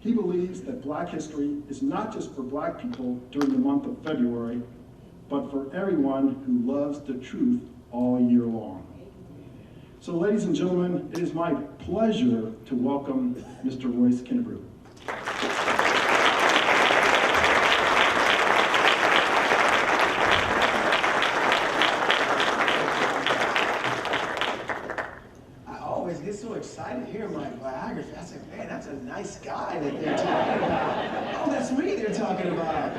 He believes that Black history is not just for Black people during the month of February, but for everyone who loves the truth all year long. So ladies and gentlemen, it is my pleasure to welcome Mr. Royce Kinnebrew. So excited to hear my biography. I said, man, that's a nice guy that they're talking about. Oh, that's me they're talking about.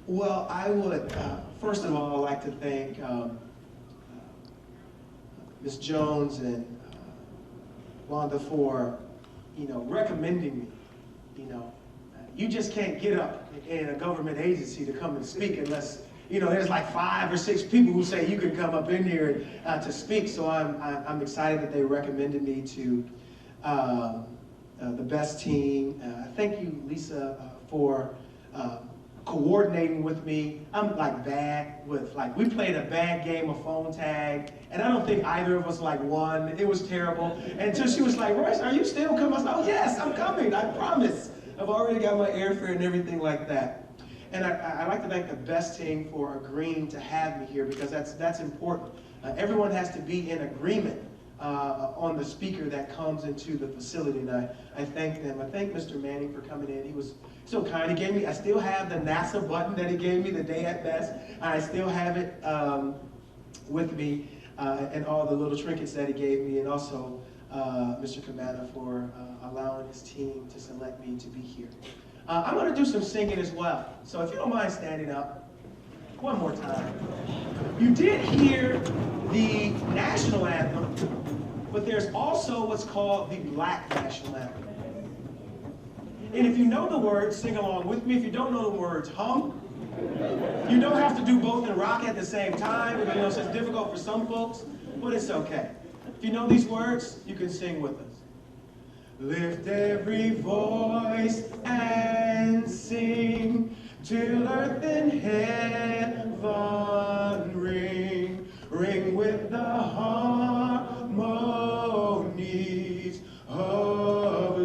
Well, I would, first of all, like to thank Ms. Jones and Wanda for, recommending me. You just can't get up in a government agency to come and speak unless there's like 5 or 6 people who say you can come up in here to speak. So I'm excited that they recommended me to the best team. Thank you, Lisa, for coordinating with me. I'm bad with, we played a bad game of phone tag, and I don't think either of us won. It was terrible. Until she was like, Royce, are you still coming? I was like, oh yes, I'm coming, I promise. I've already got my airfare and everything like that. And I'd like to thank the best team for agreeing to have me here, because that's important. Everyone has to be in agreement on the speaker that comes into the facility, and I thank them. I thank Mr. Manning for coming in. He was so kind. He gave me, I still have the NASA button that he gave me the day at best. I still have it with me, and all the little trinkets that he gave me, and also Mr. Cabana for allowing his team to select me to be here. I'm going to do some singing as well. So if you don't mind standing up, one more time. You did hear the national anthem, but there's also what's called the Black national anthem. And if you know the words, sing along with me. If you don't know the words, hum. You don't have to do both and rock at the same time. So it's difficult for some folks, but it's okay. If you know these words, you can sing with us. Lift every voice and sing till earth and heaven ring. Ring with the harmonies of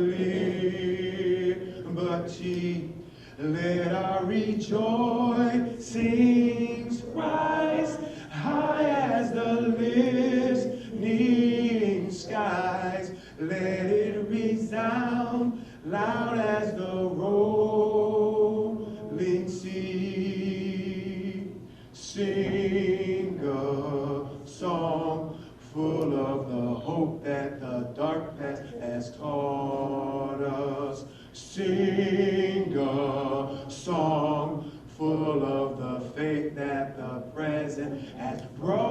liberty. Let our rejoicings rise high as the listening skies. Let it resound loud as the rolling sea. Sing a song full of the hope that the dark past has taught us. Sing a song full of the faith that the present has brought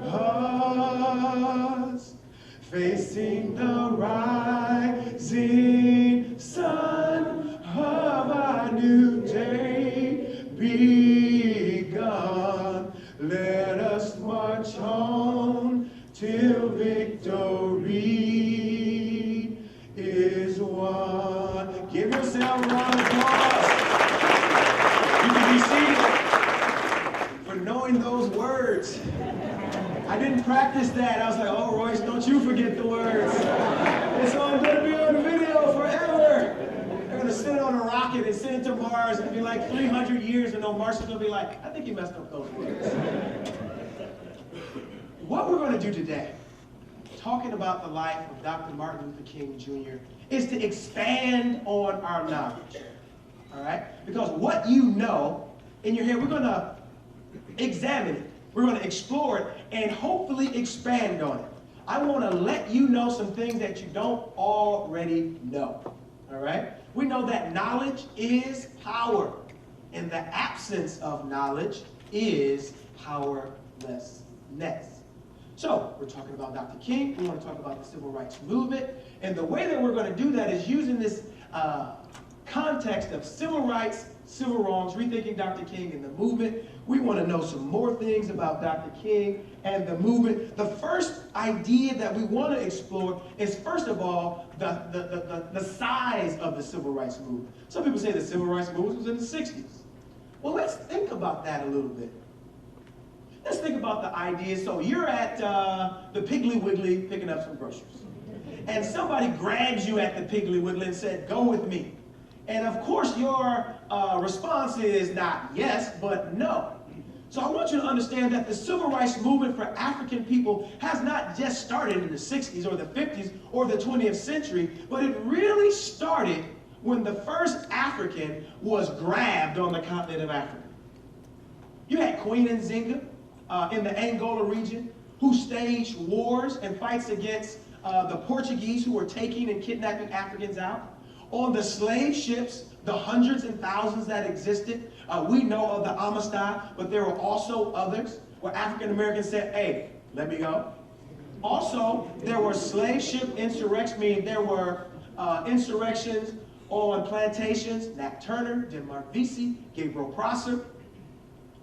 us. Facing the rising sun of our new day begun. Let us march on till victory is won. Give yourself a round of applause. You can be seated for knowing those words. I didn't practice that. I was like, oh, Royce, don't you forget the words. It's all going to be on video forever. They're going to send it on a rocket and send it to Mars, and it'll be like 300 years, and Martians will be like, I think you messed up those words. What we're going to do today, talking about the life of Dr. Martin Luther King Jr., is to expand on our knowledge. All right? Because what you know in your head, we're going to examine it. We're going to explore it and hopefully expand on it. I want to let you know some things that you don't already know. All right? We know that knowledge is power, and the absence of knowledge is powerlessness. So, we're talking about Dr. King. We want to talk about the civil rights movement. And the way that we're going to do that is using this context of civil rights, civil wrongs, rethinking Dr. King and the movement. We want to know some more things about Dr. King and the movement. The first idea that we want to explore is, first of all, the size of the civil rights movement. Some people say the civil rights movement was in the 60s. Well, let's think about that a little bit. Let's think about the idea. So you're at the Piggly Wiggly picking up some groceries. and somebody grabs you at the Piggly Wiggly and said, "Go with me." And of course, your response is not yes, but no. So I want you to understand that the civil rights movement for African people has not just started in the 60s or the 50s or the 20th century, but it really started when the first African was grabbed on the continent of Africa. You had Queen Nzinga in the Angola region, who staged wars and fights against the Portuguese who were taking and kidnapping Africans out. On the slave ships, the hundreds and thousands that existed, we know of the Amistad, but there were also others where African Americans said, "Hey, let me go." Also, there were slave ship insurrections, meaning there were insurrections on plantations. Nat Turner, Denmark Vesey, Gabriel Prosser,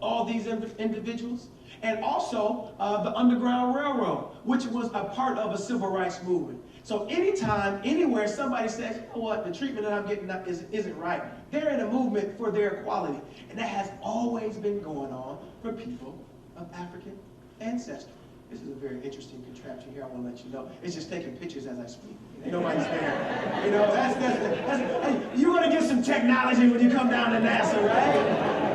all these individuals. And also the Underground Railroad, which was a part of a civil rights movement. So anytime, anywhere, somebody says, "You know what, the treatment that I'm getting isn't right," they're in a movement for their equality. And that has always been going on for people of African ancestry. This is a very interesting contraption here. I want to let you know. It's just taking pictures as I speak. Nobody's there. You know, hey, you're going to get some technology when you come down to NASA, right?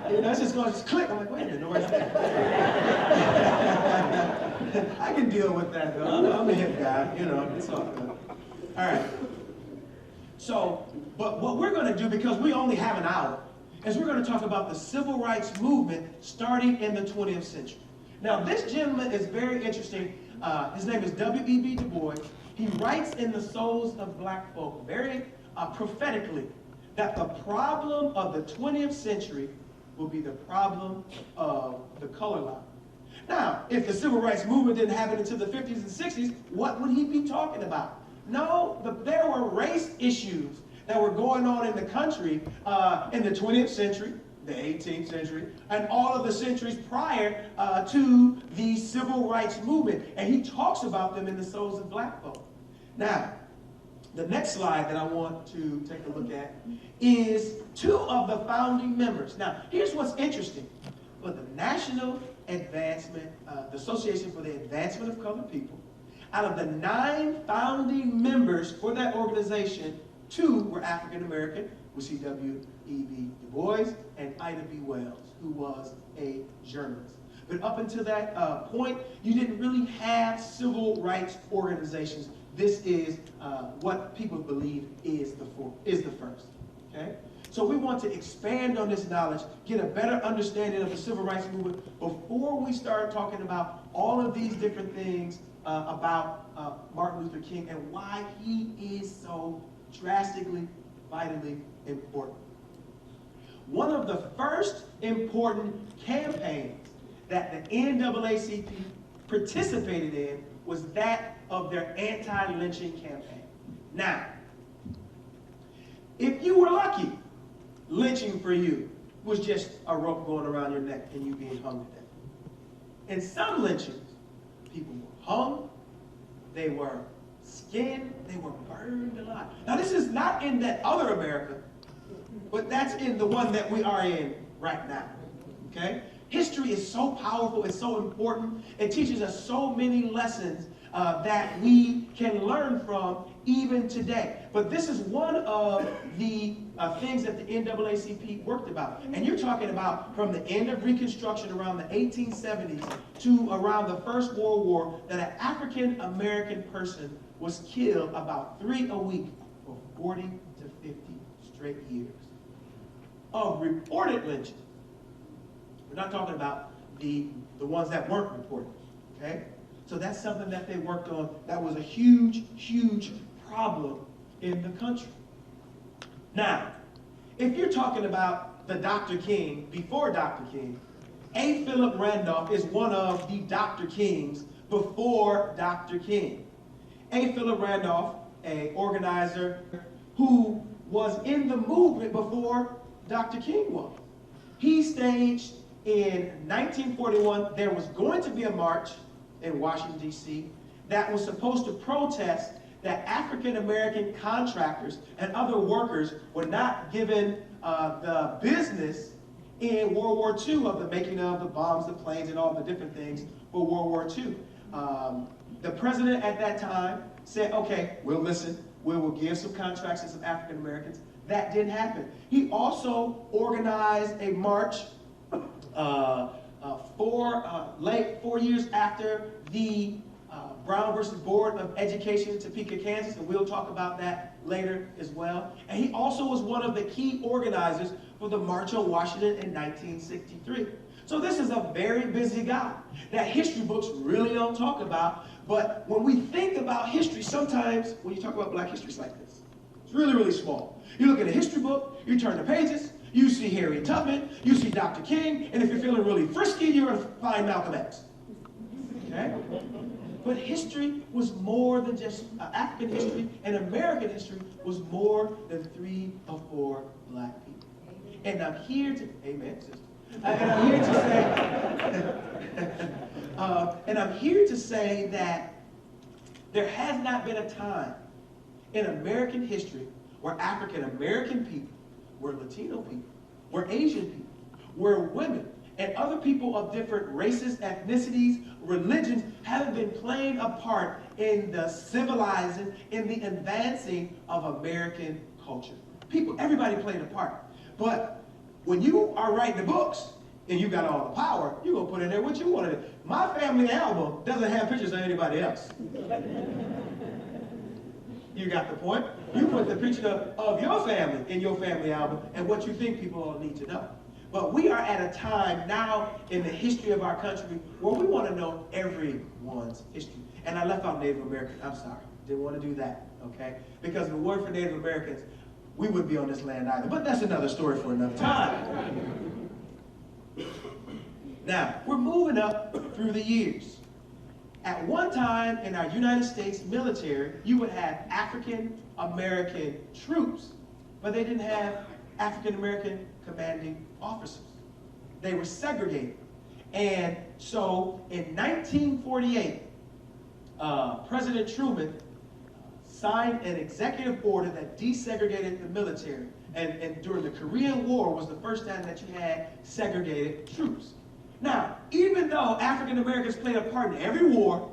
You know, it's just going to click. I'm like, wait a minute, nobody's there. I can deal with that, though. I'm a hip guy. You know, it's all good. All right. So, but what we're going to do, because we only have an hour, is we're going to talk about the civil rights movement starting in the 20th century. Now, this gentleman is very interesting. His name is W.E.B. Du Bois. He writes in The Souls of Black Folk, very prophetically, that the problem of the 20th century will be the problem of the color line. Now, if the civil rights movement didn't happen until the 50s and 60s, what would he be talking about? No, there were race issues that were going on in the country in the 20th century, the 18th century, and all of the centuries prior to the civil rights movement. And he talks about them in The Souls of Black Folk. Now, the next slide that I want to take a look at is two of the founding members. Now, here's what's interesting. For the National Advancement, the Association for the Advancement of Colored People, out of the 9 founding members for that organization, 2 were African American. We see W.E.B. Du Bois and Ida B. Wells, who was a journalist. But up until that point, you didn't really have civil rights organizations. This is what people believe is the first. Okay? So we want to expand on this knowledge, get a better understanding of the civil rights movement before we start talking about all of these different things about Martin Luther King and why he is so drastically, vitally important. One of the first important campaigns that the NAACP participated in was that of their anti-lynching campaign. Now, if you were lucky, lynching for you was just a rope going around your neck and you being hung to death. In some lynchings, people were hung, they were skinned, they were burned alive. Now, this is not in that other America, but that's in the one that we are in right now. Okay? History is so powerful, it's so important, it teaches us so many lessons that we can learn from even today. But this is one of the things that the NAACP worked about. And you're talking about from the end of Reconstruction around the 1870s to around the First World War, that an African American person was killed about 3 a week for 40 to 50 straight years of reported lynching. We're not talking about the ones that weren't reported, okay? So that's something that they worked on. That was a huge, huge problem in the country. Now, if you're talking about the Dr. King, before Dr. King, A. Philip Randolph is one of the Dr. Kings before Dr. King. A. Philip Randolph, an organizer who was in the movement before Dr. King was. He staged in 1941, there was going to be a march in Washington, D.C. that was supposed to protest that African American contractors and other workers were not given the business in World War II of the making of the bombs, the planes, and all the different things for World War II. The president at that time said, okay, we'll listen. We will give some contracts to some African Americans. That didn't happen. He also organized a march 4 years after the Brown versus Board of Education in Topeka, Kansas, and we'll talk about that later as well. And he also was one of the key organizers for the March on Washington in 1963. So this is a very busy guy that history books really don't talk about. But when we think about history, sometimes when you talk about black history, it's like this. It's really, really small. You look at a history book, you turn the pages, you see Harriet Tubman, you see Dr. King, and if you're feeling really frisky, you're going to find Malcolm X. Okay? But history was more than just African history, and American history was more than 3 or 4 black people. And I'm here to, amen, sister. And I'm here to say that there has not been a time in American history where African American people, where Latino people, where Asian people, where women, and other people of different races, ethnicities, religions haven't been playing a part in the civilizing, in the advancing of American culture. People, everybody played a part. But when you are writing the books and you got all the power, you're going to put in there what you want to do. My family album doesn't have pictures of anybody else. You got the point? You put the picture of your family in your family album and what you think people all need to know. But we are at a time now in the history of our country where we want to know everyone's history. And I left out Native American. I'm sorry. Didn't want to do that, okay? Because if it weren't for Native Americans, we wouldn't be on this land either. But that's another story for another time. Now, we're moving up through the years. At one time in our United States military, you would have African American troops, but they didn't have African American commanding officers. They were segregated. And so in 1948, President Truman signed an executive order that desegregated the military. And during the Korean War was the first time that you had segregated troops. Now, even though African Americans played a part in every war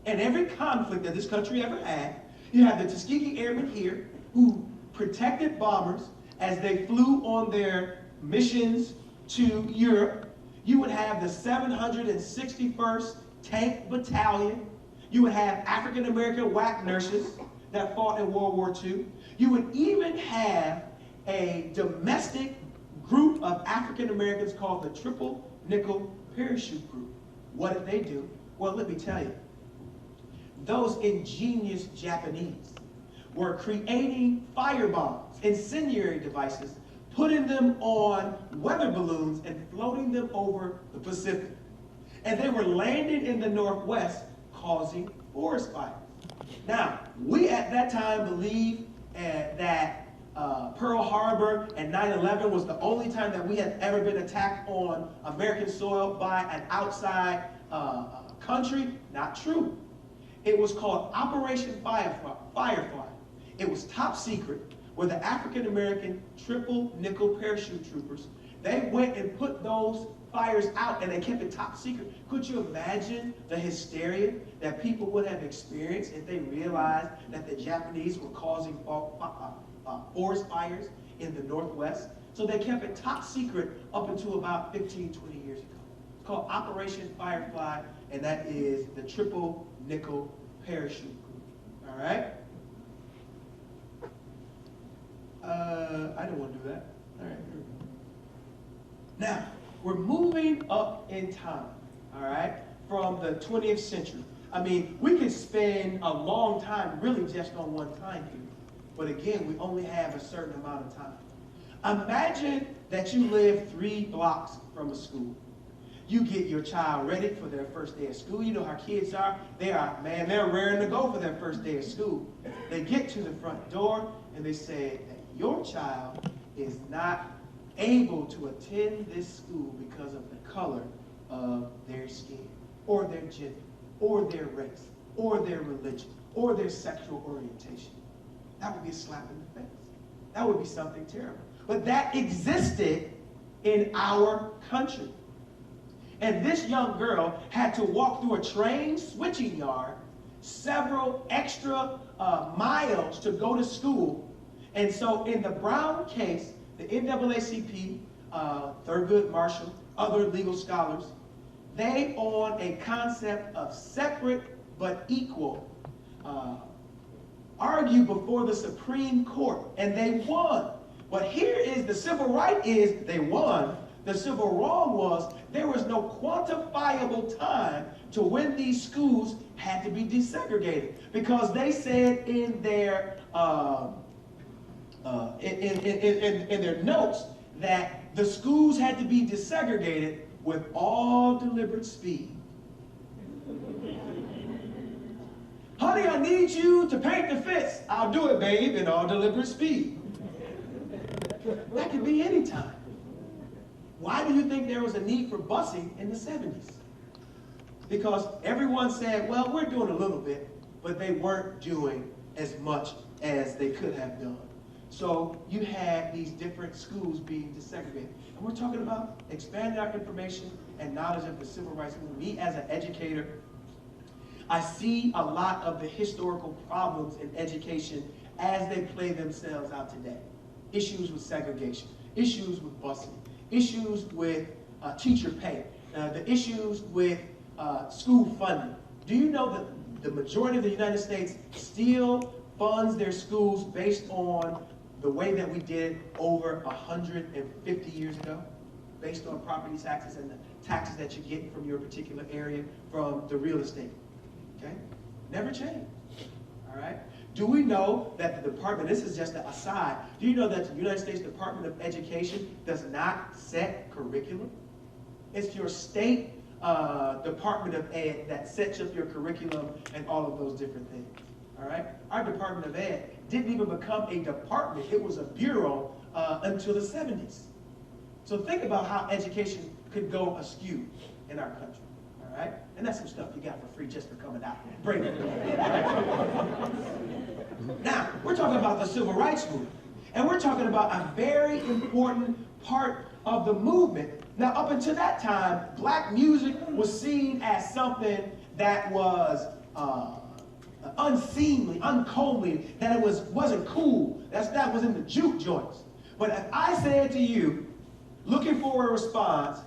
and every conflict that this country ever had, you have the Tuskegee Airmen here who protected bombers as they flew on their missions to Europe. You would have the 761st Tank Battalion. You would have African American WAC nurses that fought in World War II. You would even have a domestic group of African Americans called the Triple Nickel Parachute Group. What did they do? Well, let me tell you. Those ingenious Japanese were creating fire bombs, incendiary devices, putting them on weather balloons and floating them over the Pacific. And they were landing in the Northwest, causing forest fires. Now, we at that time believed that Pearl Harbor and 9/11 was the only time that we had ever been attacked on American soil by an outside country. Not true. It was called Operation Firefly. It was top secret, where the African American Triple Nickel Parachute Troopers, they went and put those fires out and they kept it top secret. Could you imagine the hysteria that people would have experienced if they realized that the Japanese were causing forest fires in the Northwest? So they kept it top secret up until about 15, 20 years ago. It's called Operation Firefly, and that is the Triple Nickel Parachute Group. All right? I don't want to do that. All right, here we go. Now, we're moving up in time, all right, from the 20th century. I mean, we could spend a long time really just on one time period. But again, we only have a certain amount of time. Imagine that you live 3 blocks from a school. You get your child ready for their first day of school. You know how kids are. They're raring to go for their first day of school. They get to the front door and they say that your child is not able to attend this school because of the color of their skin, or their gender, or their race, or their religion, or their sexual orientation. That would be a slap in the face. That would be something terrible. But that existed in our country. And this young girl had to walk through a train switching yard, several extra miles to go to school. And so in the Brown case, the NAACP, Thurgood Marshall, other legal scholars, they on a concept of separate but equal argued before the Supreme Court, and they won. But here is the civil right is they won. The civil wrong was there was no quantifiable time to when these schools had to be desegregated, because they said in their in their notes that the schools had to be desegregated with all deliberate speed. Honey, I need you to paint the fence. I'll do it, babe, in all deliberate speed. That could be any time. Why do you think there was a need for busing in the 70s? Because everyone said, well, we're doing a little bit, but they weren't doing as much as they could have done. So you had these different schools being desegregated. And we're talking about expanding our information and knowledge of the civil rights movement. Me as an educator, I see a lot of the historical problems in education as they play themselves out today. Issues with segregation, issues with busing, issues with teacher pay, the issues with school funding. Do you know that the majority of the United States still funds their schools based on the way that we did over 150 years ago? Based on property taxes and the taxes that you get from your particular area from the real estate. Okay? Never change. All right? Do we know that the department, this is just an aside, do you know that the United States Department of Education does not set curriculum? It's your state Department of Ed that sets up your curriculum and all of those different things. All right? Our Department of Ed didn't even become a department. It was a bureau until the 70s. So think about how education could go askew in our country. All right? And that's some stuff you got for free just for coming out. Bring it. Now, we're talking about the civil rights movement. And we're talking about a very important part of the movement. Now, up until that time, black music was seen as something that was unseemly, uncomely, that it wasn't cool. That was in the juke joints. But if I said to you, looking for a response,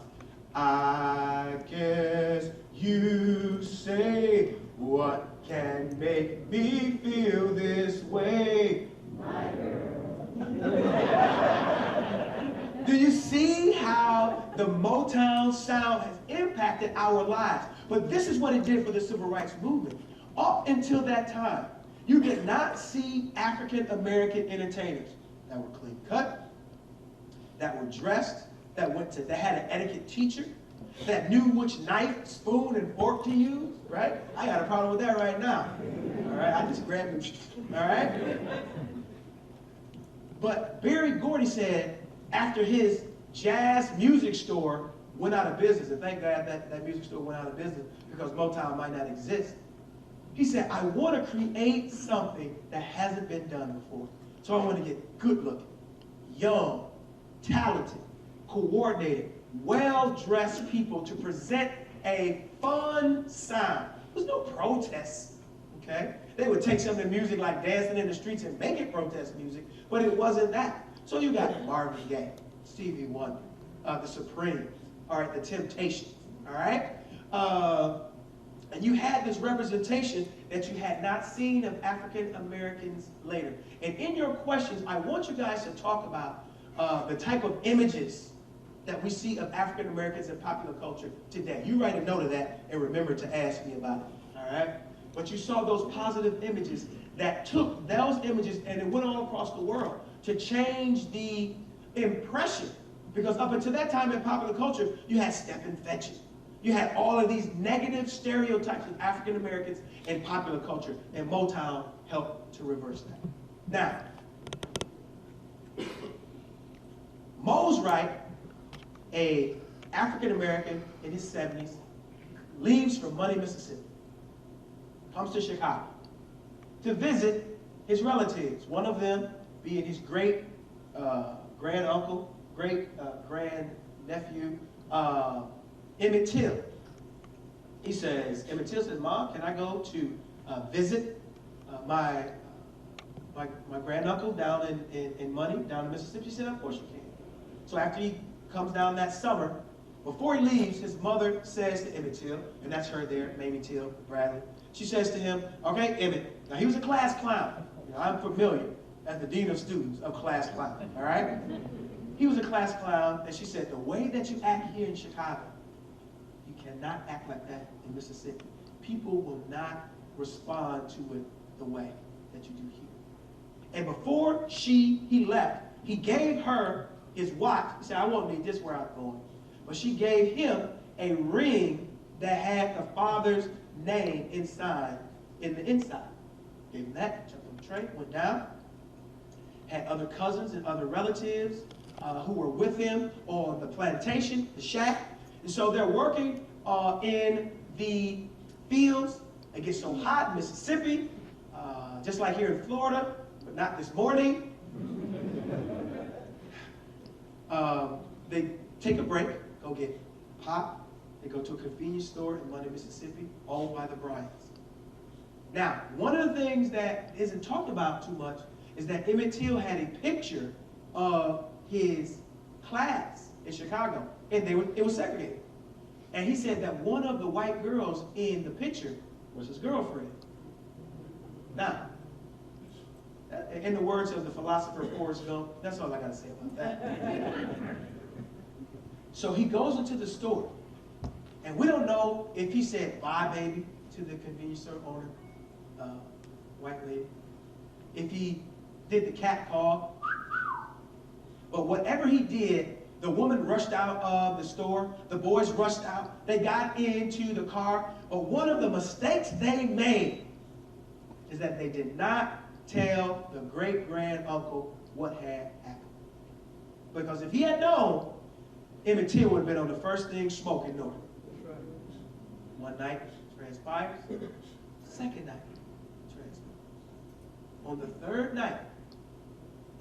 I guess you say, what can make me feel this way? My girl. Do you see how the Motown sound has impacted our lives? But this is what it did for the civil rights movement. Up until that time, you did not see African American entertainers that were clean cut, that were dressed, that had an etiquette teacher, that knew which knife, spoon, and fork to use, right? I got a problem with that right now. All right, I just grabbed them, all right? But Berry Gordy said after his jazz music store went out of business, and thank God that music store went out of business because Motown might not exist. He said, I want to create something that hasn't been done before. So I want to get good looking, young, talented, coordinated, well-dressed people to present a fun sound. There's no protests, okay? They would take some of the music like Dancing in the Streets and make it protest music, but it wasn't that. So you got Marvin Gaye, Stevie Wonder, the Supremes, all right, the Temptations, all right? And you had this representation that you had not seen of African Americans later. And in your questions, I want you guys to talk about the type of images that we see of African Americans in popular culture today. You write a note of that and remember to ask me about it, all right? But you saw those positive images that took those images and it went all across the world to change the impression. Because up until that time in popular culture, you had Stephen Fetchit. You had all of these negative stereotypes of African Americans in popular culture, and Motown helped to reverse that. Now, Mose Wright, a African American in his 70s, leaves from Money, Mississippi, comes to Chicago to visit his relatives, one of them being his great grand uncle, great grand nephew, Emmett Till. Emmett Till says, Mom, can I go to visit my granduncle down in Money, down in Mississippi? She said, of course you can. So after he comes down that summer, before he leaves, his mother says to Emmett Till, and that's her there, Mamie Till Bradley. She says to him, okay, Emmett, now he was a class clown. I'm familiar as the dean of students of class clown, all right? He was a class clown, and she said, the way that you act here in Chicago, you cannot act like that in Mississippi. People will not respond to it the way that you do here. And before he left, he gave her his watch. He said, I won't need this where I'm going. But she gave him a ring that had the father's name inside, in the inside. Gave him that, jumped on the train, went down, had other cousins and other relatives who were with him on the plantation, the shack. And so they're working in the fields. It gets so hot in Mississippi, just like here in Florida, but not this morning. They take a break, go get pop. They go to a convenience store in Money, Mississippi, owned by the Bryants. Now, one of the things that isn't talked about too much is that Emmett Till had a picture of his class in Chicago, and it was segregated. And he said that one of the white girls in the picture was his girlfriend. Now, in the words of the philosopher Forrest Gump, that's all I got to say about that. So he goes into the store, and we don't know if he said, bye, baby, to the convenience store owner, white lady, if he did the cat call, but whatever he did, the woman rushed out of the store, the boys rushed out, they got into the car, but one of the mistakes they made is that they did not tell the great-granduncle what had happened. Because if he had known, Emmett Till would have been on the first thing smoking north. One night transpires, second night transpires. On the third night,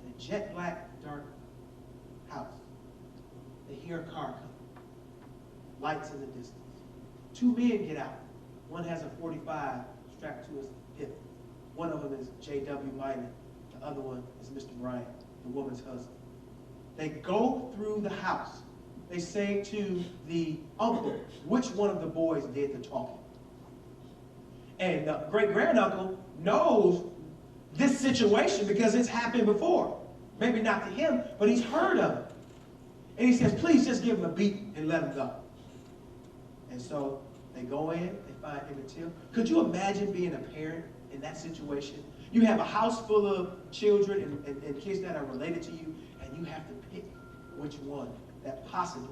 in a jet black dark house, they hear a car coming. Lights in the distance. Two men get out. One has a .45 strapped to his hip. One of them is J.W. Minor. The other one is Mr. Bryant, the woman's husband. They go through the house. They say to the uncle, which one of the boys did the talking? And the great-granduncle knows this situation because it's happened before. Maybe not to him, but he's heard of it. And he says, please just give him a beat and let him go. And so they go in, they find Emmett Till. Could you imagine being a parent in that situation? You have a house full of children and kids that are related to you, and you have to pick which one that possibly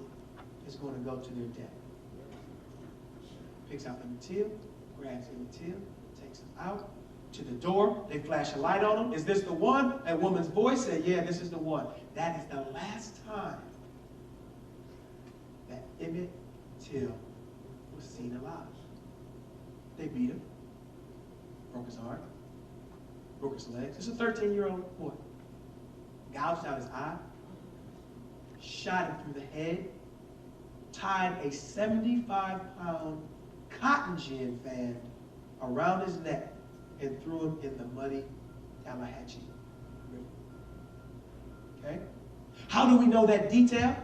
is going to go to their death. Picks out Emmett Till, grabs Emmett Till, takes him out to the door. They flash a light on him. Is this the one? That woman's voice said, yeah, this is the one. That is the last time that Emmett Till was seen alive. They beat him, broke his arm, broke his legs. This is a 13-year-old boy. Gouged out his eye, shot him through the head, tied a 75-pound cotton gin fan around his neck, and threw him in the muddy Tallahatchie River. Okay? How do we know that detail?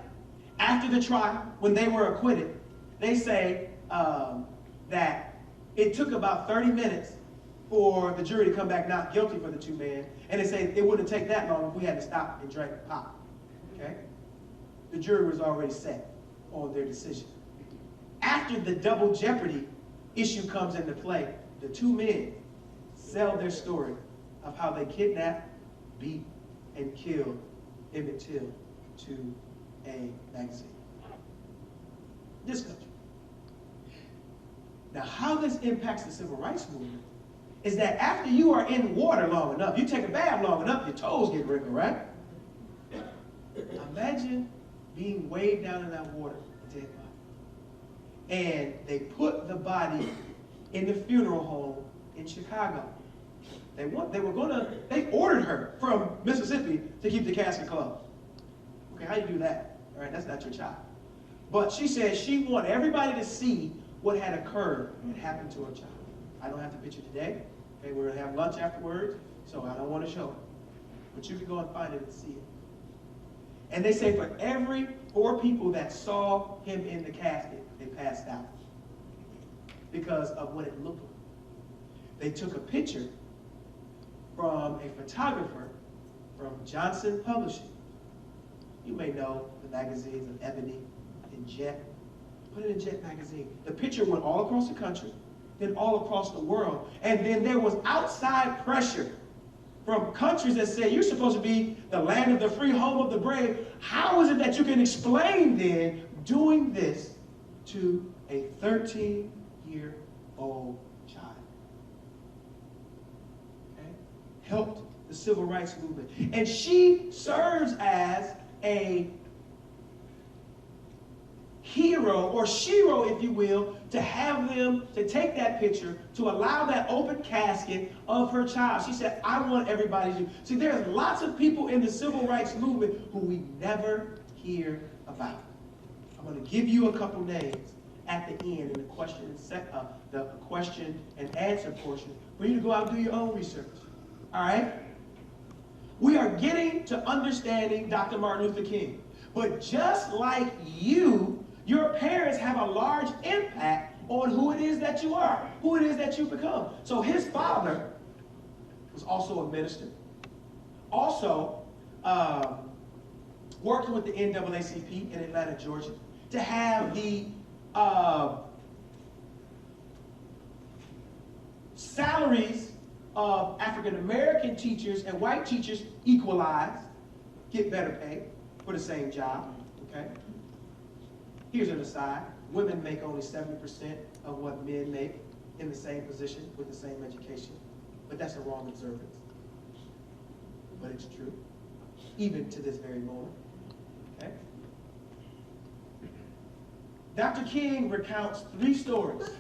After the trial, when they were acquitted, they say that it took about 30 minutes for the jury to come back not guilty for the two men, and they say it wouldn't take that long if we had to stop and drink pop. Okay? The jury was already set on their decision. After the double jeopardy issue comes into play, the two men sell their story of how they kidnapped, beat, and killed Emmett Till to a magazine. This country. Now, how this impacts the civil rights movement is that after you are in water long enough, you take a bath long enough, your toes get wrinkled, right? Imagine being weighed down in that water, a dead body. And they put the body in the funeral home in Chicago. They ordered her from Mississippi to keep the casket closed. Okay, how do you do that? All right, that's not your child. But she said she wanted everybody to see what had occurred and happened to her child. I don't have the picture today. Okay, we're going to have lunch afterwards, so I don't want to show it. But you can go and find it and see it. And they say for every 4 people that saw him in the casket, they passed out because of what it looked like. They took a picture from a photographer from Johnson Publishing. You may know the magazines of Ebony and Jet. Put it in Jet magazine. The picture went all across the country, then all across the world. And then there was outside pressure from countries that say you're supposed to be the land of the free, home of the brave. How is it that you can explain then doing this to a 13-year-old child? Okay? Helped the civil rights movement. And she serves as a hero or shero, if you will, to have them to take that picture, to allow that open casket of her child. She said, I want everybody to. See, there's lots of people in the civil rights movement who we never hear about. I'm going to give you a couple names at the end in the question and answer portion for you to go out and do your own research. All right? We are getting to understanding Dr. Martin Luther King. But just like you, your parents have a large impact on who it is that you are, who it is that you become. So his father was also a minister. Also worked with the NAACP in Atlanta, Georgia, to have the salaries of African-American teachers and white teachers equalized, get better pay for the same job, okay? Here's an aside. Women make only 70% of what men make in the same position with the same education. But that's a wrong observance. But it's true, even to this very moment, okay? Dr. King recounts 3 stories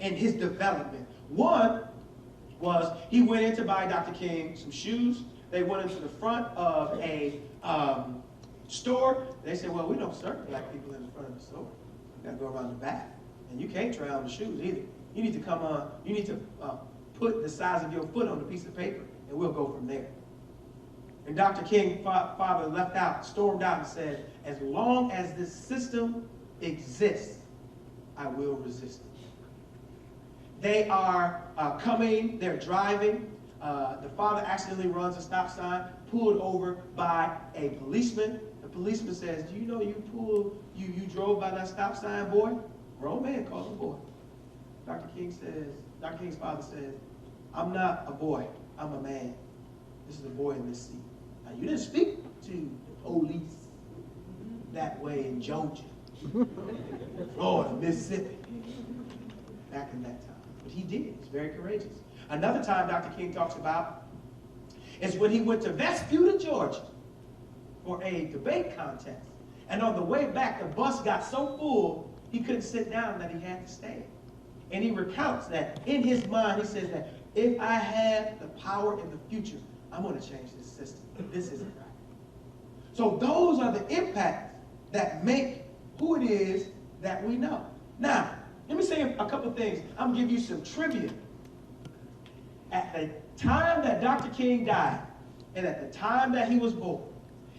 in his development. One was he went in to buy Dr. King some shoes. They went into the front of a store. They said, well, we don't serve black people in the front of the store. You got to go around the back. And you can't try on the shoes either. You need to come on, you need to put the size of your foot on a piece of paper, and we'll go from there. And Dr. King, father, left out, stormed out and said, as long as this system exists, I will resist it. They are coming, they're driving. The father accidentally runs a stop sign, pulled over by a policeman. The policeman says, do you know you drove by that stop sign, boy? Grown man calls him boy. Dr. King's father says, I'm not a boy, I'm a man. This is a boy in this seat. Now, you didn't speak to the police that way in Georgia, Florida, Mississippi, back in that time. But he did. He's very courageous. Another time Dr. King talks about is when he went to Vespucci, Georgia for a debate contest. And on the way back, the bus got so full, he couldn't sit down that he had to stand. And he recounts that in his mind, he says that if I have the power in the future, I'm going to change this system. This isn't right. So those are the impacts that make who it is that we know. Now, let me say a couple things. I'm going to give you some trivia. At the time that Dr. King died, and at the time that he was born,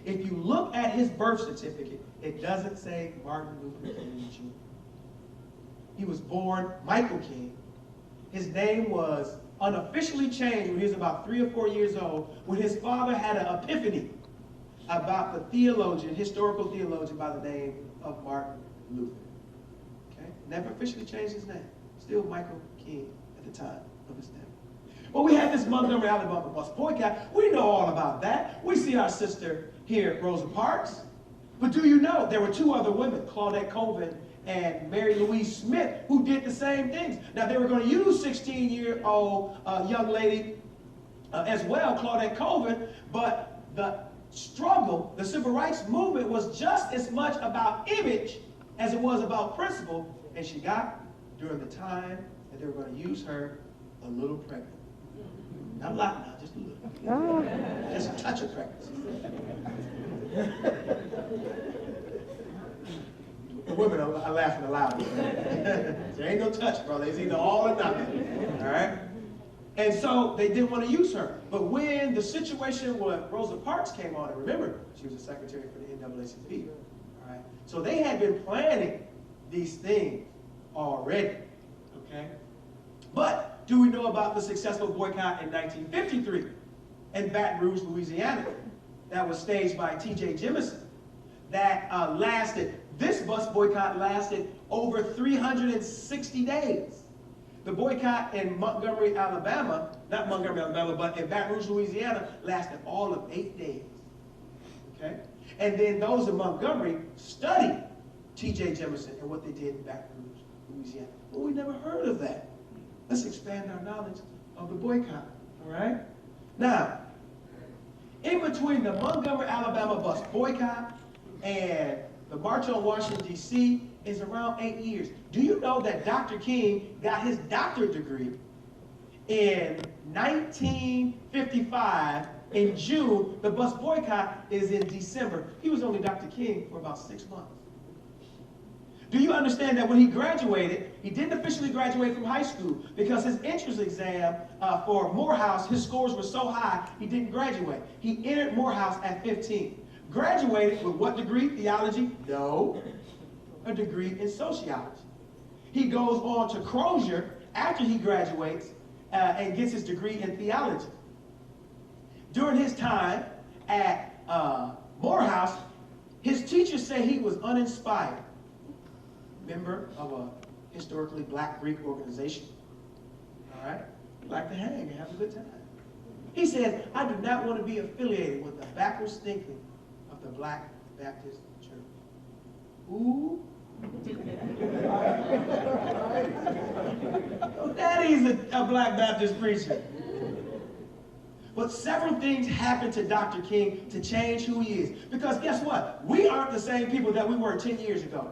if you look at his birth certificate, it doesn't say Martin Luther King Jr. He was born Michael King. His name was unofficially changed when he was about 3 or 4 years old, when his father had an epiphany about the theologian, historical theologian by the name of Martin Luther. Okay? Never officially changed his name. Still Michael King at the time of his death. Well, we had this Montgomery, Alabama bus boycott. We know all about that. We see our sister here, Rosa Parks. But do you know there were 2 other women, Claudette Colvin and Mary Louise Smith, who did the same things. Now, they were going to use 16-year-old young lady as well, Claudette Colvin, but the struggle, the civil rights movement, was just as much about image as it was about principle, and she got, during the time that they were going to use her, a little pregnant. Not a lot now, just a little. Just a touch of pregnancy. The women are laughing aloud. There ain't no touch, brother. It's either all or nothing. All right? And so they didn't want to use her. But when the situation with Rosa Parks came on, and remember, she was the secretary for the NAACP. All right? So they had been planning these things already. Okay? But do we know about the successful boycott in 1953 in Baton Rouge, Louisiana? That was staged by T.J. Jemison. That this bus boycott lasted over 360 days. The boycott in Montgomery, Alabama, not Montgomery, Alabama, but in Baton Rouge, Louisiana, lasted all of 8 days. Okay? And then those in Montgomery studied T.J. Jemison and what they did in Baton Rouge, Louisiana. But we never heard of that. Let's expand our knowledge of the boycott. All right? Now, in between the Montgomery, Alabama bus boycott and the March on Washington, D.C. is around 8 years. Do you know that Dr. King got his doctorate degree in 1955 in June? The bus boycott is in December. He was only Dr. King for about 6 months. Do you understand that when he graduated, he didn't officially graduate from high school because his entrance exam for Morehouse, his scores were so high, he didn't graduate. He entered Morehouse at 15. Graduated with what degree? Theology? No. A degree in sociology. He goes on to Crozier after he graduates and gets his degree in theology. During his time at Morehouse, his teachers say he was uninspired. Member of a historically black Greek organization. All right? Like to hang and have a good time. He says, I do not want to be affiliated with the backwards thinking of the Black Baptist Church. Ooh. Oh, Daddy's a Black Baptist preacher. But several things happened to Dr. King to change who he is. Because guess what? We aren't the same people that we were 10 years ago.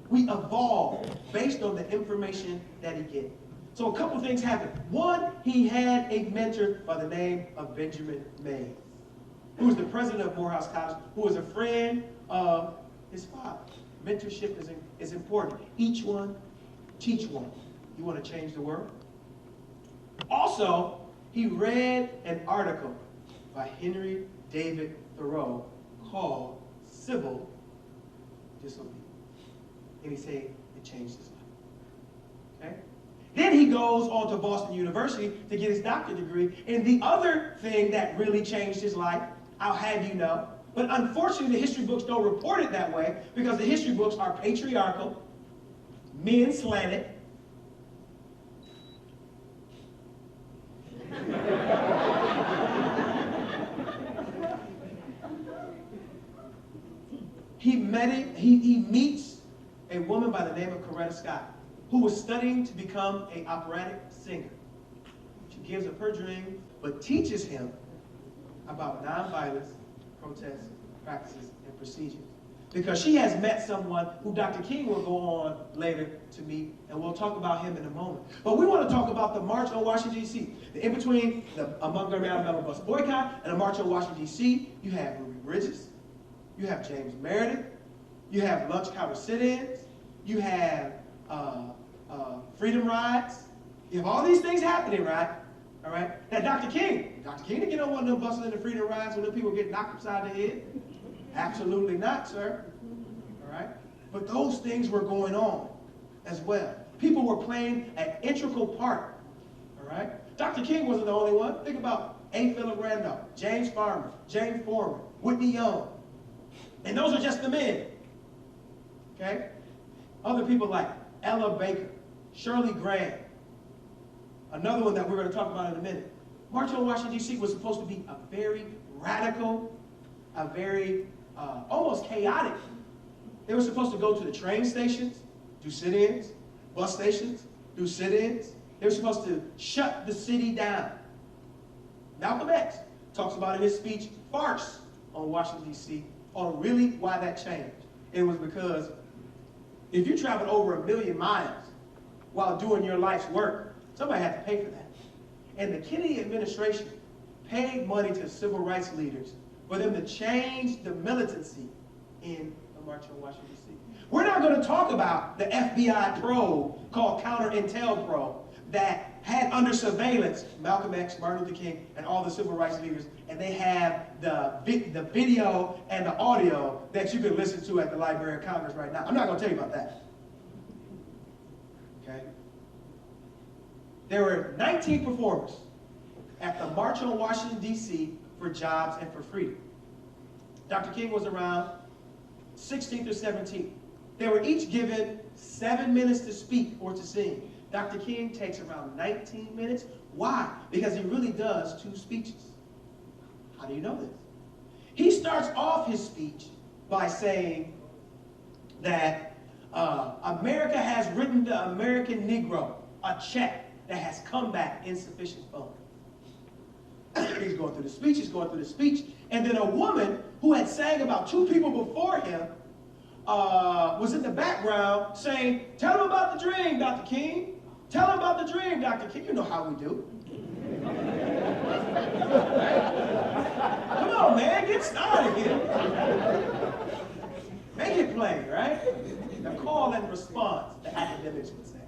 We evolved based on the information that he gets. So a couple things happened. One, he had a mentor by the name of Benjamin Mays, who was the president of Morehouse College, who was a friend of his father. Mentorship is important. Each one, teach one. You want to change the world? Also, he read an article by Henry David Thoreau called Civil Disobedience. And he said it changed his life. Okay? Then he goes on to Boston University to get his doctorate degree. And the other thing that really changed his life, I'll have you know, but unfortunately the history books don't report it that way because the history books are patriarchal, men-slanted. He meets a woman by the name of Coretta Scott, who was studying to become an operatic singer. She gives up her dream, but teaches him about nonviolence, protests, practices, and procedures. Because she has met someone who Dr. King will go on later to meet, and we'll talk about him in a moment. But we want to talk about the March on Washington, D.C. In between the Montgomery, Alabama bus boycott and the March on Washington, D.C., you have Ruby Bridges, you have James Meredith, you have lunch counter sit-ins, you have freedom rides, you have all these things happening, right? All right? Now, Dr. King didn't get on one of them buses in the freedom rides when the people get knocked upside the head. Absolutely not, sir. All right? But those things were going on as well. People were playing an integral part. All right? Dr. King wasn't the only one. Think about A. Philip Randolph, James Farmer, James Foreman, Whitney Young. And those are just the men. Okay? Other people like Ella Baker, Shirley Graham. Another one that we're going to talk about in a minute. March on Washington, D.C. was supposed to be a very radical, a very almost chaotic. They were supposed to go to the train stations, do sit-ins, bus stations, do sit-ins. They were supposed to shut the city down. Malcolm X talks about in his speech, farce on Washington, D.C., on really why that changed. It was because if you traveled over 1 million miles while doing your life's work, somebody had to pay for that. And the Kennedy administration paid money to civil rights leaders for them to change the militancy in the March on Washington, D.C. We're not going to talk about the FBI probe called Counter-Intel probe that had under surveillance Malcolm X, Martin Luther King, and all the civil rights leaders, and they have the video and the audio that you can listen to at the Library of Congress right now. I'm not going to tell you about that. Okay? There were 19 performers at the March on Washington, D.C. for jobs and for freedom. Dr. King was around 16th or 17th. They were each given 7 minutes to speak or to sing. Dr. King takes around 19 minutes. Why? Because he really does 2 speeches. How do you know this? He starts off his speech by saying that America has written the American Negro a check that has come back insufficient funds. He's going through the speech, and then a woman who had sang about 2 people before him was in the background saying, "Tell him about the dream, Dr. King. Tell him about the dream, Dr. King." You know how we do. Come on, man, get started here. Make it plain, right? A call and response, the academics would say.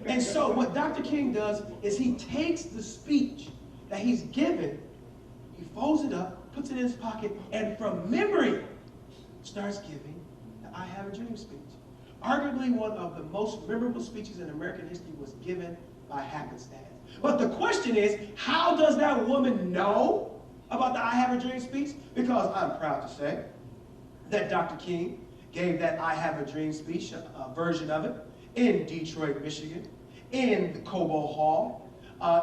And so what Dr. King does is he takes the speech that he's given, he folds it up, puts it in his pocket, and from memory starts giving the I Have a Dream speech. Arguably one of the most memorable speeches in American history was given by happenstance. But the question is, how does that woman know about the I Have a Dream speech? Because I'm proud to say that Dr. King gave that I Have a Dream speech, a version of it, in Detroit, Michigan, in the Cobo Hall,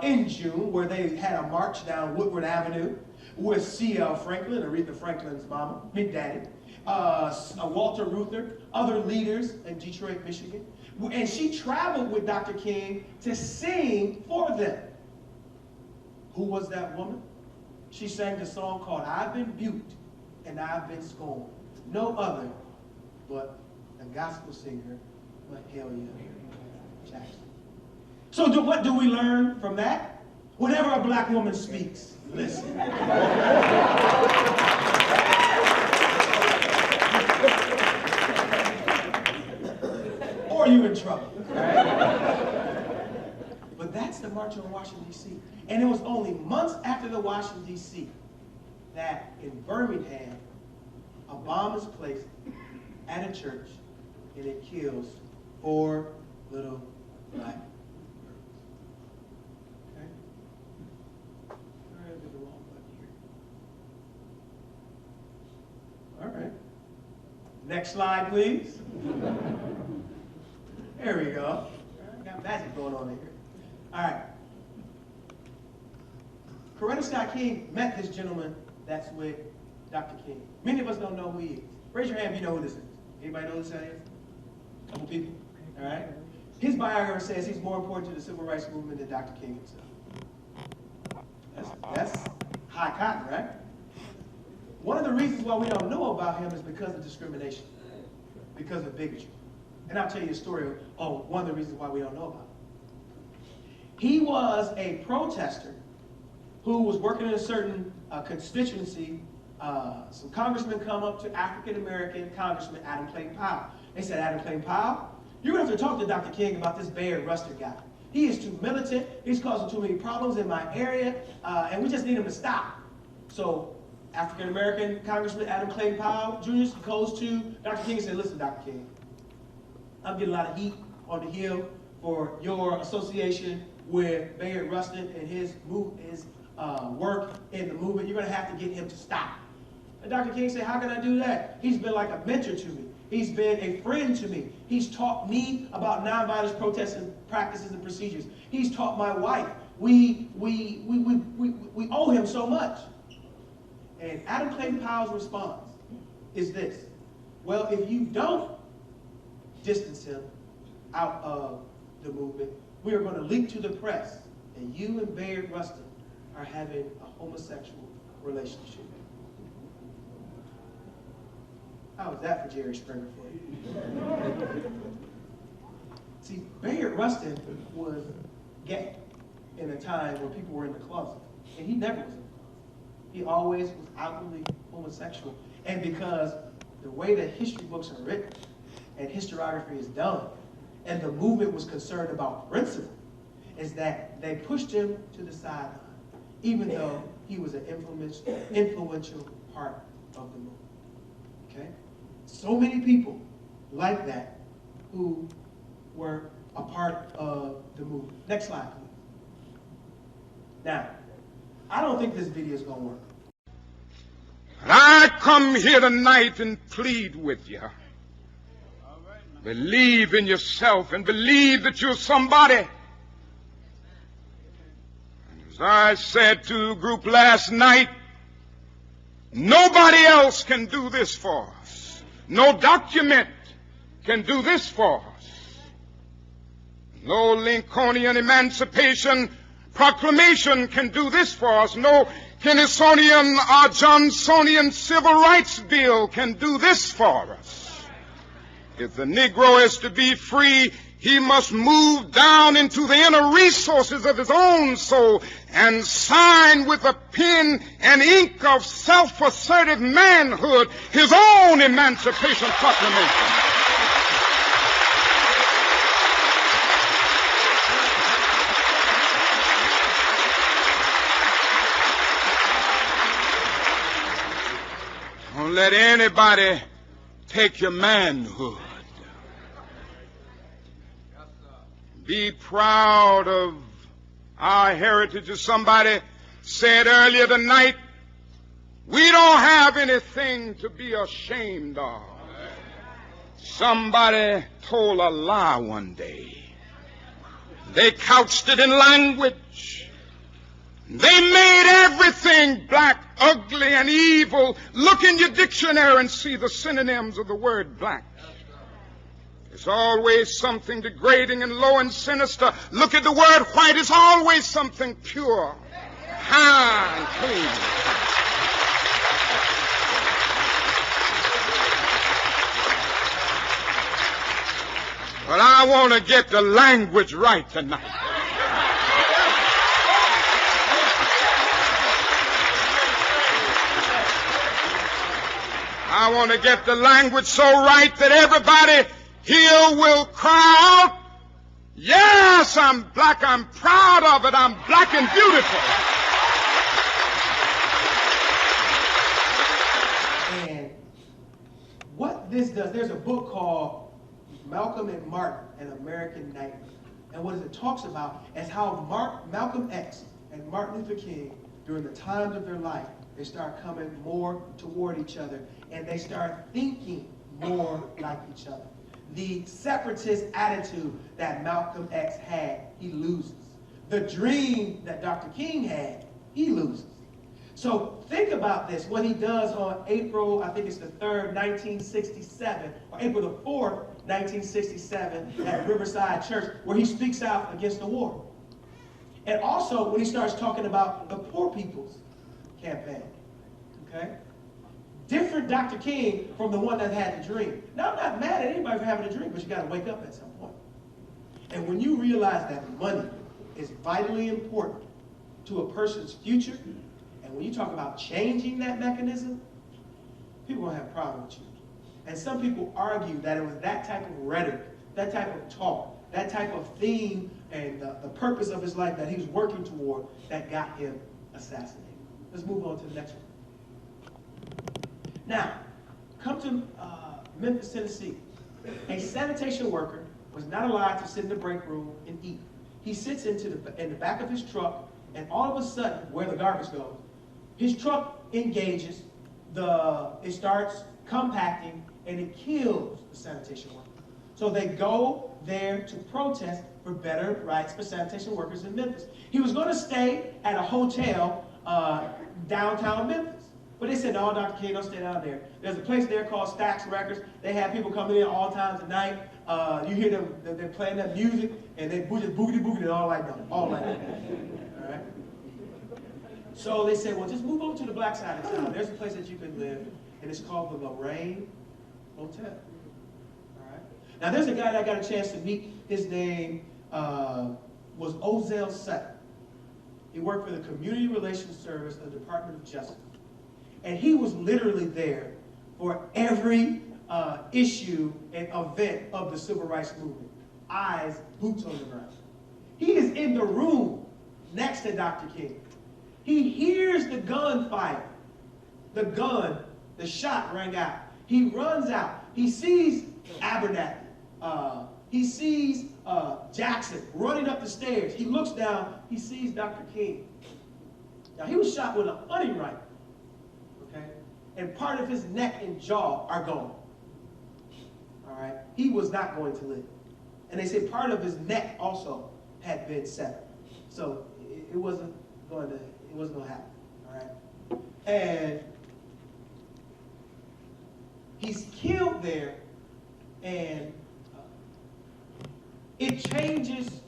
in June, where they had a march down Woodward Avenue with C.L. Franklin, Aretha Franklin's mama, Big Daddy, Walter Reuther, other leaders in Detroit, Michigan. And she traveled with Dr. King to sing for them. Who was that woman? She sang the song called "I've Been Buked and I've Been Scorned." No other but the gospel singer, Mahalia Jackson. So what do we learn from that? Whenever a black woman speaks, listen. Or you in trouble. Right? But that's the March on Washington, D.C. And it was only months after the Washington, D.C. that in Birmingham, a bomb is placed at a church and it kills 4 little black girls. Okay? All right, there's a wrong button here. All right. Next slide, please. There we go. Got magic going on here. All right. Coretta Scott King met this gentleman that's with Dr. King. Many of us don't know who he is. Raise your hand if you know who this is. Anybody know who this is? A couple people? All right. His biographer says he's more important to the civil rights movement than Dr. King himself. That's high cotton, right? One of the reasons why we don't know about him is because of discrimination, because of bigotry. And I'll tell you a story of one of the reasons why we don't know about him. He was a protester who was working in a certain constituency. Some congressmen come up to African-American Congressman Adam Clayton Powell. They said, "Adam Clayton Powell, you're going to have to talk to Dr. King about this Bayard Rustin guy. He is too militant. He's causing too many problems in my area, and we just need him to stop." So African-American Congressman Adam Clayton Powell Jr. goes to Dr. King and said, "Listen, Dr. King, I'm getting a lot of heat on the Hill for your association with Bayard Rustin and his work in the movement. You're going to have to get him to stop." And Dr. King said, "How can I do that? He's been like a mentor to me. He's been a friend to me. He's taught me about nonviolent protesting practices and procedures. He's taught my wife. We owe him so much." And Adam Clayton Powell's response is this: "Well, if you don't distance him out of the movement, we are going to leak to the press that you and Bayard Rustin are having a homosexual relationship." How was that for Jerry Springer for you? See, Bayard Rustin was gay in a time when people were in the closet, and he never was in the closet. He always was outwardly homosexual. And because the way that history books are written and historiography is done, and the movement was concerned about principle, is that they pushed him to the sideline, even though he was an influential part of the movement. Okay? So many people like that who were a part of the movement. Next slide, please. Now, I don't think this video is going to work. I come here tonight and plead with you. Believe in yourself and believe that you're somebody. As I said to the group last night, nobody else can do this for us. No document can do this for us. No Lincolnian Emancipation Proclamation can do this for us. No Kennedysonian or Johnsonian Civil Rights Bill can do this for us. If the Negro is to be free, he must move down into the inner resources of his own soul and sign with a pen and ink of self-assertive manhood his own Emancipation Proclamation. Don't let anybody take your manhood. Be proud of our heritage. As somebody said earlier tonight, we don't have anything to be ashamed of. Somebody told a lie one day. They couched it in language. They made everything black, ugly, and evil. Look in your dictionary and see the synonyms of the word black. It's always something degrading and low and sinister. Look at the word white. It's always something pure, high, and clean. But I want to get the language right tonight. I want to get the language so right that everybody here will cry out, yes, I'm black, I'm proud of it, I'm black and beautiful. And what this does, there's a book called Malcolm and Martin, An American Nightmare. And what it talks about is how Malcolm X and Martin Luther King, during the times of their life, they start coming more toward each other, and they start thinking more like each other. The separatist attitude that Malcolm X had, he loses. The dream that Dr. King had, he loses. So think about this, what he does on April, I think it's the 3rd, 1967, or April the 4th, 1967, at Riverside Church, where he speaks out against the war. And also when he starts talking about the poor people's campaign, okay? Different Dr. King from the one that had the dream. Now, I'm not mad at anybody for having a dream, but you got to wake up at some point. And when you realize that money is vitally important to a person's future, and when you talk about changing that mechanism, people are going to have a problem with you. And some people argue that it was that type of rhetoric, that type of talk, that type of theme, and the purpose of his life that he was working toward that got him assassinated. Let's move on to the next one. Now, come to Memphis, Tennessee. A sanitation worker was not allowed to sit in the break room and eat. He sits in the back of his truck, and all of a sudden, where the garbage goes, his truck engages, it starts compacting, and it kills the sanitation worker. So they go there to protest for better rights for sanitation workers in Memphis. He was going to stay at a hotel downtown Memphis. But they said, no, Dr. King, don't stay down there. There's a place there called Stax Records. They have people coming in all times of night. You hear them, they're playing that music, and they just boogity and all like that. All like that. All right? So they said, well, just move over to the black side of town. There's a place that you can live, and it's called the Marin Hotel. All right? Now, there's a guy that I got a chance to meet. His name was Ozell Sutton. He worked for the Community Relations Service of the Department of Justice. And he was literally there for every issue and event of the civil rights movement. Eyes, boots on the ground. He is in the room next to Dr. King. He hears the gunfire. The shot rang out. He runs out. He sees Abernathy. He sees Jackson running up the stairs. He looks down. He sees Dr. King. Now, he was shot with a hunting rifle. Okay? And part of his neck and jaw are gone. All right? He was not going to live. And they say part of his neck also had been severed. So it wasn't going to happen. All right? And he's killed there, and it changes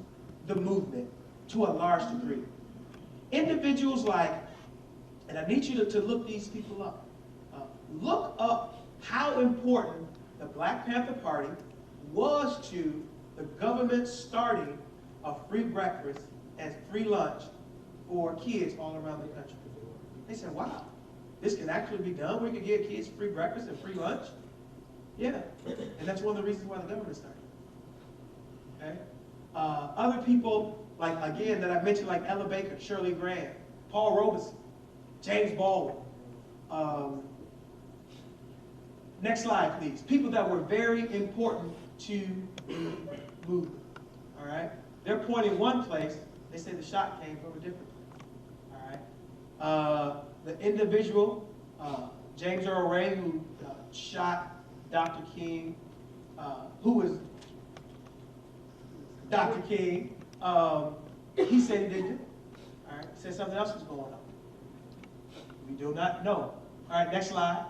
the movement to a large degree. Individuals like, and I need you to look these people up. Look up how important the Black Panther Party was to the government starting a free breakfast and free lunch for kids all around the country. They said, wow, this can actually be done? We could give kids free breakfast and free lunch? Yeah, and that's one of the reasons why the government started. Okay? Other people, like, again, that I mentioned, like Ella Baker, Shirley Graham, Paul Robeson, James Baldwin. Next slide, please. People that were very important to the movement. All right? They're pointing one place. They say the shot came from a different place. All right? The individual, James Earl Ray, who shot Dr. King, who was Dr. King, he said he didn't do it. All right? He said something else was going on. We do not know. All right, next slide.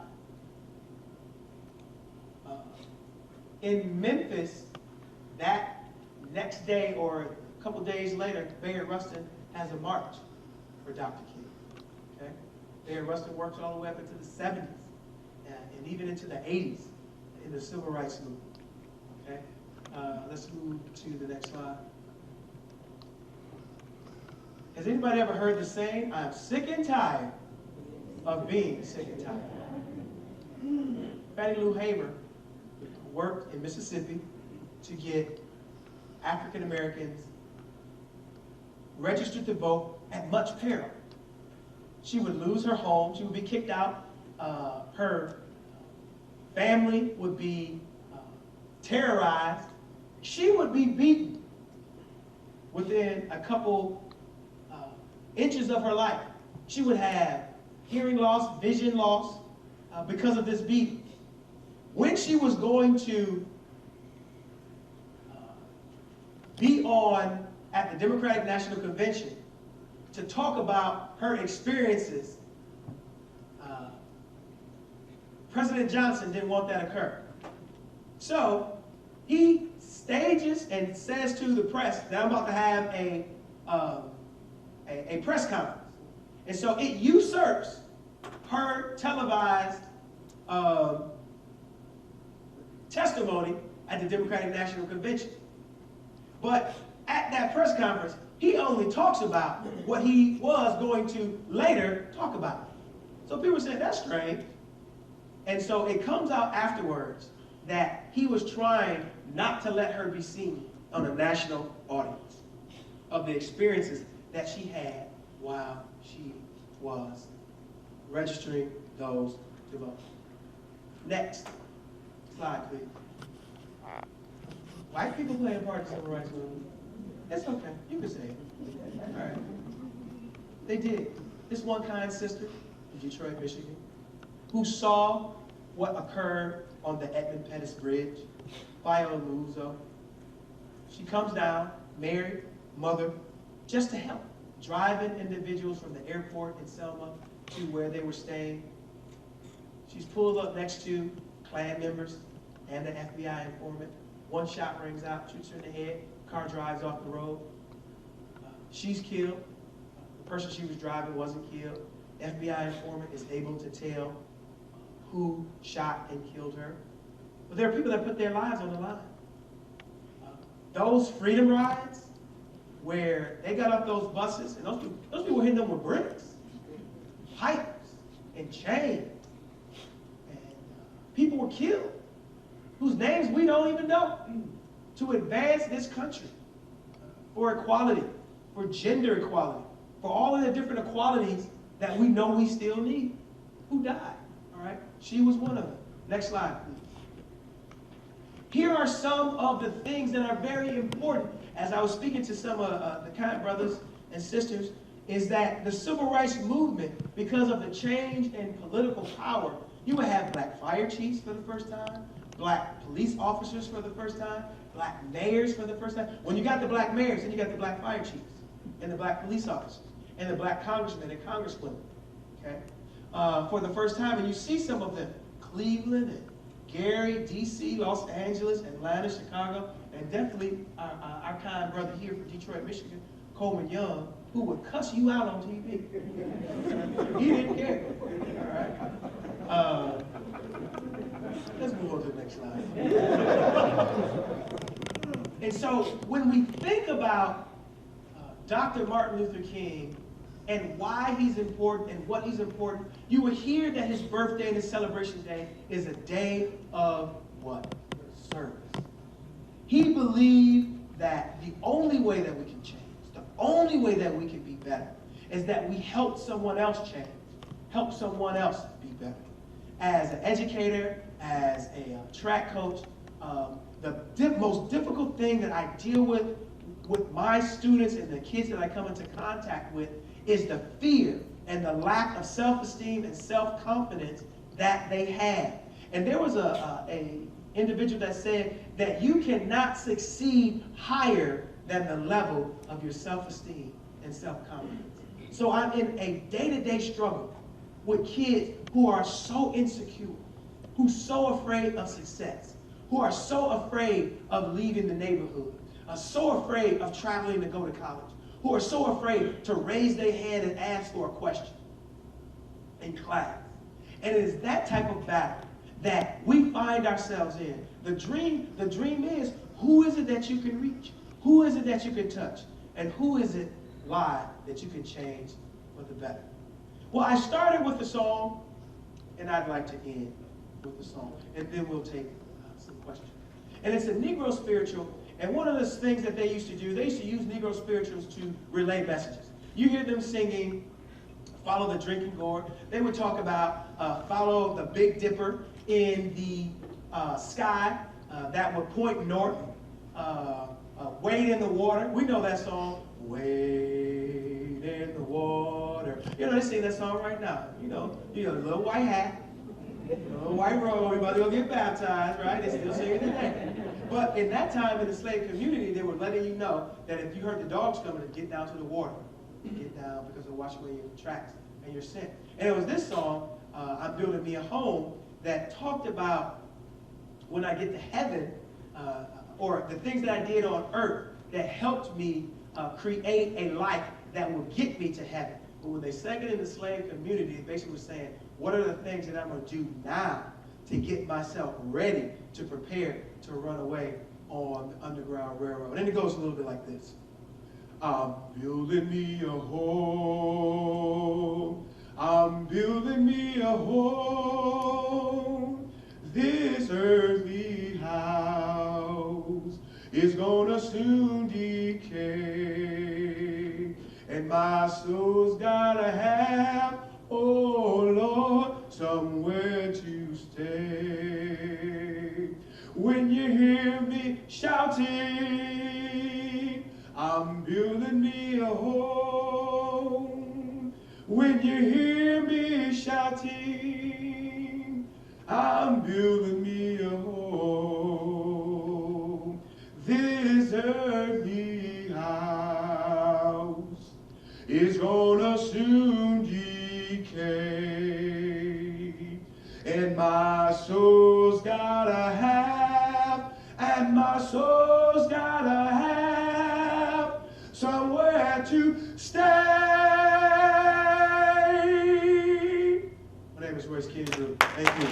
In Memphis, that next day or a couple days later, Bayard Rustin has a march for Dr. King. Okay? Bayard Rustin works all the way up into the 70s and even into the 80s in the civil rights movement. Okay? Let's move to the next slide. Has anybody ever heard the saying, I'm sick and tired of being sick and tired? Fannie Lou Hamer worked in Mississippi to get African Americans registered to vote at much peril. She would lose her home. She would be kicked out. Her family would be terrorized. She would be beaten within a couple inches of her life. She would have hearing loss, vision loss because of this beating. When she was going to be on at the Democratic National Convention to talk about her experiences, President Johnson didn't want that to occur. So he stages and says to the press that I'm about to have a press conference. And so it usurps her televised testimony at the Democratic National Convention. But at that press conference, he only talks about what he was going to later talk about. So people say, that's strange. And so it comes out afterwards that he was trying not to let her be seen on a national audience of the experiences that she had while she was registering those to vote. Next slide, please. White people play a part in the civil rights movement. It's okay. You can say it. All right. They did. This one kind sister in Detroit, Michigan, who saw what occurred on the Edmund Pettus Bridge, Viola Luzo. She comes down, married, mother, just to help, driving individuals from the airport in Selma to where they were staying. She's pulled up next to Klan members and the FBI informant. One shot rings out, shoots her in the head, car drives off the road. She's killed. The person she was driving wasn't killed. The FBI informant is able to tell who shot and killed her. But there are people that put their lives on the line. Those freedom rides, where they got off those buses, and those people were hitting them with bricks, pipes, and chains. And People were killed, whose names we don't even know, to advance this country for equality, for gender equality, for all of the different equalities that we know we still need. Who died? All right? She was one of them. Next slide, please. Here are some of the things that are very important. As I was speaking to some of the kind brothers and sisters, is that the civil rights movement, because of the change in political power, you would have black fire chiefs for the first time, black police officers for the first time, black mayors for the first time. When you got the black mayors, then you got the black fire chiefs, and the black police officers, and the black congressmen and congresswomen, okay? For the first time, and you see some of them, Cleveland and Gary, D.C., Los Angeles, Atlanta, Chicago, and definitely our kind brother here from Detroit, Michigan, Coleman Young, who would cuss you out on TV. He didn't care. All right. Let's move on to the next slide. And so when we think about Dr. Martin Luther King and why he's important and what he's important, you will hear that his birthday and his celebration day is a day of what? Service. He believed that the only way that we can change, the only way that we can be better, is that we help someone else change, help someone else be better. As an educator, as a track coach, the most difficult thing that I deal with my students and the kids that I come into contact with is the fear and the lack of self-esteem and self-confidence that they have. And there was a individual that said that you cannot succeed higher than the level of your self-esteem and self-confidence. So I'm in a day-to-day struggle with kids who are so insecure, who's so afraid of success, who are so afraid of leaving the neighborhood, are so afraid of traveling to go to college, who are so afraid to raise their hand and ask for a question in class. And it is that type of battle that we find ourselves in. The dream is, who is it that you can reach? Who is it that you can touch? And who is it live that you can change for the better? Well, I started with the song, and I'd like to end with the song, and then we'll take some questions. And it's a Negro spiritual, and one of the things that they used to do, they used to use Negro spirituals to relay messages. You hear them singing, follow the drinking gourd. They would talk about follow the Big Dipper in the sky that would point north, wade in the water. We know that song, wade in the water. You know, they sing that song right now. You know, the little white hat, little white robe, everybody will get baptized, right? They still sing it today. But in that time in the slave community, they were letting you know that if you heard the dogs coming, to get down to the water. Get down because they'll wash away your tracks and your sin. And it was this song, I'm Building Me a Home, that talked about when I get to heaven, or the things that I did on earth that helped me create a life that will get me to heaven. But when they sang it in the slave community, they basically were saying, what are the things that I'm going to do now to get myself ready to prepare to run away on the Underground Railroad? And it goes a little bit like this. I'm building me a home. I'm building me a home. This earthly house is gonna soon decay, and my soul's gotta have, oh Lord, somewhere to stay. When you hear me shouting, I'm building me a home. When you hear me shouting, I'm building me a home. This earthly house is gonna soon decay, and my soul's gotta have, and my soul's gotta have somewhere to stay. My name is Royce Kennedy. Thank you.